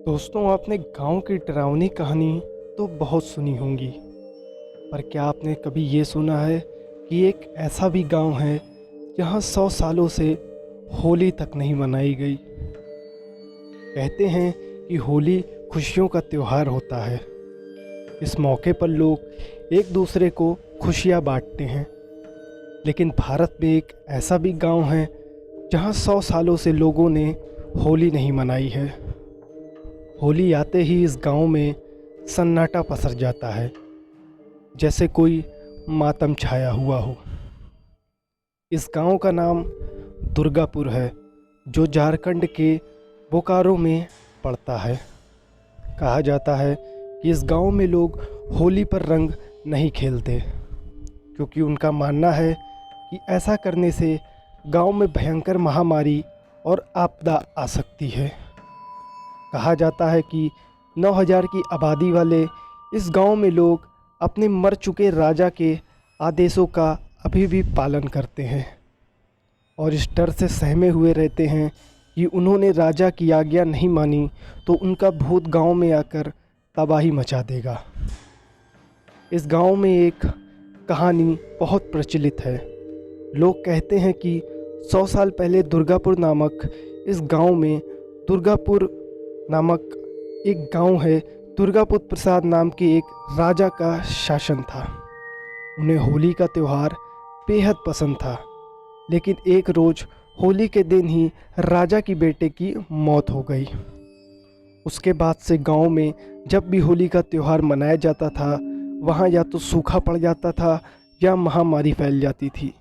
दोस्तों, आपने गांव की डरावनी कहानी तो बहुत सुनी होंगी, पर क्या आपने कभी ये सुना है कि एक ऐसा भी गांव है जहां 100 सालों से होली तक नहीं मनाई गई। कहते हैं कि होली खुशियों का त्यौहार होता है। इस मौके पर लोग एक दूसरे को खुशियां बांटते हैं। लेकिन भारत में एक ऐसा भी गांव है जहां 100 सालों से लोगों ने होली नहीं मनाई है। होली आते ही इस गांव में सन्नाटा पसर जाता है, जैसे कोई मातम छाया हुआ हो। इस गांव का नाम दुर्गापुर है, जो झारखंड के बोकारो में पड़ता है। कहा जाता है कि इस गांव में लोग होली पर रंग नहीं खेलते, क्योंकि उनका मानना है कि ऐसा करने से गांव में भयंकर महामारी और आपदा आ सकती है। कहा जाता है कि 9000 की आबादी वाले इस गांव में लोग अपने मर चुके राजा के आदेशों का अभी भी पालन करते हैं और इस डर से सहमे हुए रहते हैं कि उन्होंने राजा की आज्ञा नहीं मानी तो उनका भूत गांव में आकर तबाही मचा देगा। इस गांव में एक कहानी बहुत प्रचलित है। लोग कहते हैं कि 100 साल पहले दुर्गापुर नामक इस गांव में दुर्गापुर नामक एक गांव है, दुर्गापुर प्रसाद नाम के एक राजा का शासन था। उन्हें होली का त्यौहार बेहद पसंद था, लेकिन एक रोज़ होली के दिन ही राजा की बेटे की मौत हो गई। उसके बाद से गांव में जब भी होली का त्यौहार मनाया जाता था, वहां या तो सूखा पड़ जाता था या महामारी फैल जाती थी,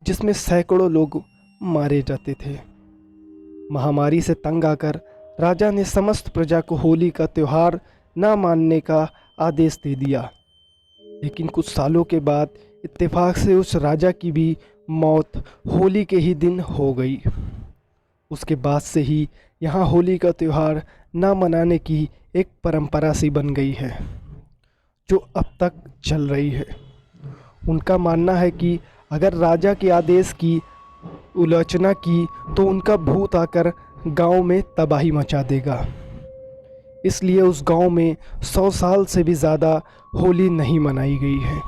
जिसमें सैकड़ों लोग मारे जाते थे। महामारी से तंग आकर राजा ने समस्त प्रजा को होली का त्यौहार न मानने का आदेश दे दिया। लेकिन कुछ सालों के बाद इत्तेफाक से उस राजा की भी मौत होली के ही दिन हो गई। उसके बाद से ही यहाँ होली का त्यौहार न मनाने की एक परंपरा सी बन गई है, जो अब तक चल रही है। उनका मानना है कि अगर राजा के आदेश की उल्लंघना की तो उनका भूत आकर गांव में तबाही मचा देगा। इसलिए उस गांव में 100 साल से भी ज़्यादा होली नहीं मनाई गई है।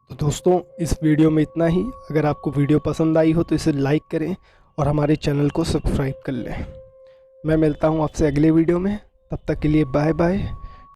तो दोस्तों, इस वीडियो में इतना ही। अगर आपको वीडियो पसंद आई हो तो इसे लाइक करें और हमारे चैनल को सब्सक्राइब कर लें। मैं मिलता हूं आपसे अगले वीडियो में। तब तक के लिए बाय बाय।